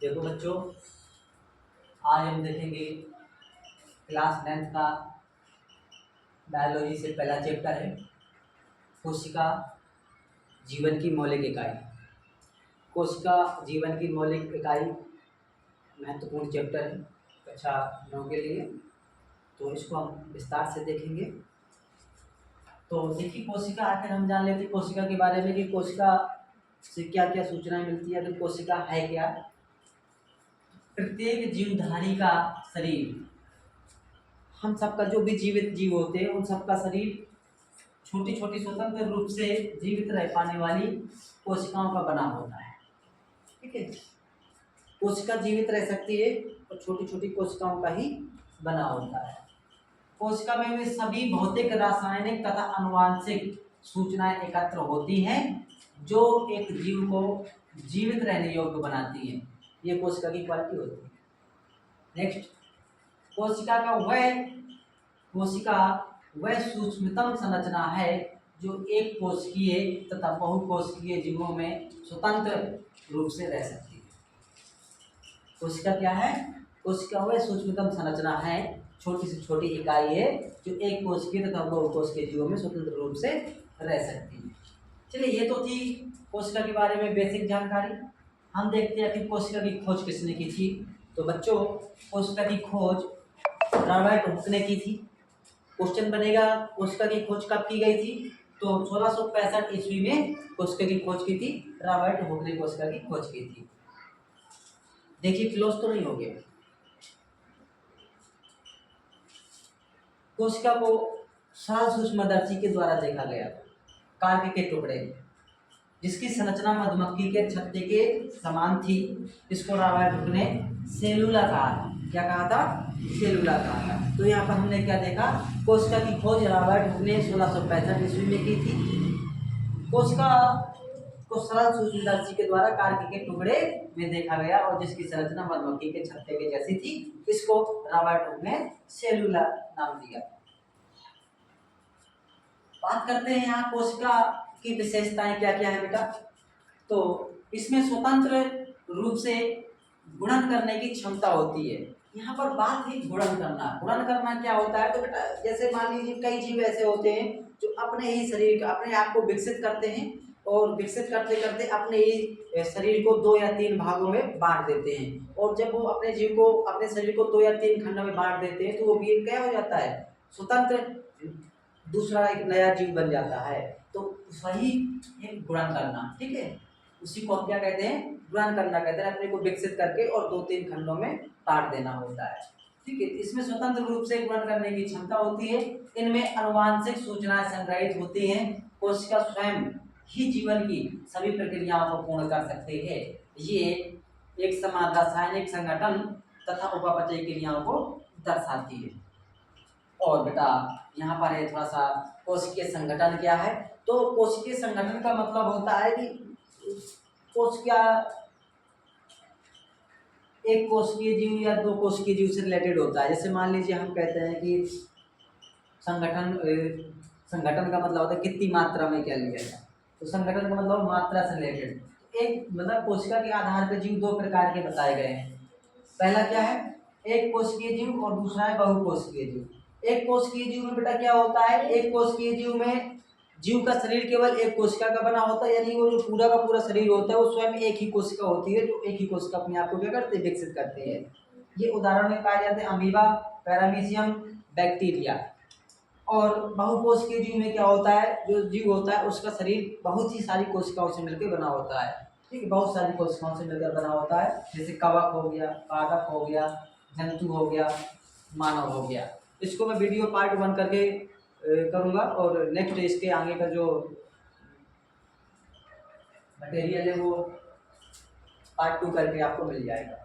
देखो बच्चों, आज हम देखेंगे क्लास 9th का बायोलॉजी से पहला चैप्टर है कोशिका जीवन की मौलिक इकाई। कोशिका जीवन की मौलिक इकाई महत्वपूर्ण चैप्टर है कक्षा 9 के लिए, तो इसको हम विस्तार से देखेंगे। तो देखिए, कोशिका आखिर हम जान लेते हैं कोशिका के बारे में कि कोशिका से क्या क्या सूचनाएं मिलती है। तो कोशिका है क्या? प्रत्येक जीवधारी का शरीर, हम सबका जो भी जीवित जीव होते हैं उन सबका शरीर छोटी छोटी स्वतंत्र रूप से जीवित रह पाने वाली कोशिकाओं का बना होता है। ठीक है, कोशिका जीवित रह सकती है और छोटी छोटी कोशिकाओं का ही बना होता है। कोशिका में वे सभी भौतिक, रासायनिक तथा आनुवांशिक सूचनाएं एकत्र होती हैं जो एक जीव को जीवित रहने योग्य बनाती हैं। ये कोशिका की क्वालिटी होती है। नेक्स्ट, कोशिका वह सूक्ष्मतम संरचना है जो एक कोशिकीय तथा बहुकोशिकीय जीवों में स्वतंत्र रूप से रह सकती है। कोशिका क्या है? कोशिका वह सूक्ष्मतम संरचना है, छोटी से छोटी इकाई है जो एक कोशिकीय तथा बहुकोशिकीय जीवों में स्वतंत्र रूप से रह सकती है। चलिए, ये तो थी कोशिका के बारे में बेसिक जानकारी। हम देखते हैं कि कोशिका की खोज किसने की थी। तो बच्चों, कोशिका की खोज रॉबर्ट हुक ने की थी। क्वेश्चन बनेगा, कोशिका की खोज कब की गई थी? तो 1665 ईस्वी में कोशिका की खोज की थी। रॉबर्ट हुक ने कोशिका की खोज की थी। देखिए, क्लोज तो नहीं हो गया। कोशिका को सरल सूक्ष्मदर्शी के द्वारा देखा गया। कार्य के टुकड़े जिसकी संरचना मधुमक्खी के छत्ते के समान थी, इसको रॉबर्ट हुक ने सेलुला कहा। क्या कहा था? सेलुला कहा था। तो यहाँ पर हमने क्या देखा? कोशिका की खोज रॉबर्ट हुक ने 1665 ईस्वी में की थी। कोशिका को सरल सूक्ष्मदर्शी के द्वारा कार्य के टुकड़े में देखा गया और जिसकी संरचना मधुमक्खी के छत्ते के जैसी थी, इसको रॉबर्ट हुक ने सेलुला नाम दिया। बात करते हैं यहाँ कोशिका की विशेषताएं क्या क्या है बेटा। तो इसमें स्वतंत्र रूप से गुणन करने की क्षमता होती है। यहाँ पर बात है गुणन करना। गुणन करना क्या होता है? तो बेटा, जैसे मान लीजिए कई जीव ऐसे होते हैं जो अपने ही शरीर का, अपने आप को विकसित करते हैं और विकसित करते करते अपने ही शरीर को 2 या 3 भागों में बांट देते हैं। और जब वो अपने शरीर को 2 या 3 खंडों में बांट देते हैं तो वो भी क्या हो जाता है? स्वतंत्र दूसरा एक नया जीव बन जाता है। तो वही है गुणन करना। ठीक है, उसी को हम क्या कहते हैं? गुणन करना कहते हैं। अपने को विकसित करके और 2-3 खंडों में बांट देना होता है। ठीक है, इसमें स्वतंत्र रूप से गुणन करने की क्षमता होती है। इनमें आनुवांशिक सूचनाएं संग्रहित होती हैं। कोशिका स्वयं ही जीवन की सभी प्रक्रियाओं को पूर्ण कर सकते हैं। ये एक समान रासायनिक संगठन तथा उपापचय क्रियाओं को दर्शाती है। और बेटा, यहाँ पर है थोड़ा सा कोशिकीय संगठन क्या है। तो कोशिकीय संगठन का मतलब होता है कि कोशिका एक कोशिकीय जीव या 2 कोशिकीय जीव से रिलेटेड होता है। जैसे मान लीजिए हम कहते हैं कि संगठन का मतलब होता है कितनी मात्रा में क्या लिया जाए। तो संगठन का मतलब मात्रा से रिलेटेड। एक मतलब कोशिका के आधार पर जीव 2 प्रकार के बताए गए हैं। पहला क्या है? एक कोशिकीय जीव और दूसरा है बहुकोशिकीय जीव। एक कोशिकीय जीव में बेटा क्या होता है? एक कोशिकीय जीव में जीव का शरीर केवल एक कोशिका का बना होता है, यानी वो जो पूरा का पूरा शरीर होता है वो स्वयं एक ही कोशिका होती है, जो एक ही कोशिका अपने आप को क्या करते हैं? विकसित करती है। ये उदाहरण में पाए जाते हैं अमीबा, पैरामीशियम, बैक्टीरिया। और बहुकोशिकीय जीव में क्या होता है? जो जीव होता है उसका शरीर बहुत ही सारी कोशिकाओं से मिलकर बना होता है। ठीक है, बहुत सारी कोशिकाओं से मिलकर बना होता है। जैसे कवक हो गया, पादप हो गया, जंतु हो गया, मानव हो गया। इसको मैं वीडियो पार्ट 1 करके करूँगा और नेक्स्ट इसके आगे का जो मटेरियल है वो पार्ट 2 करके आपको मिल जाएगा।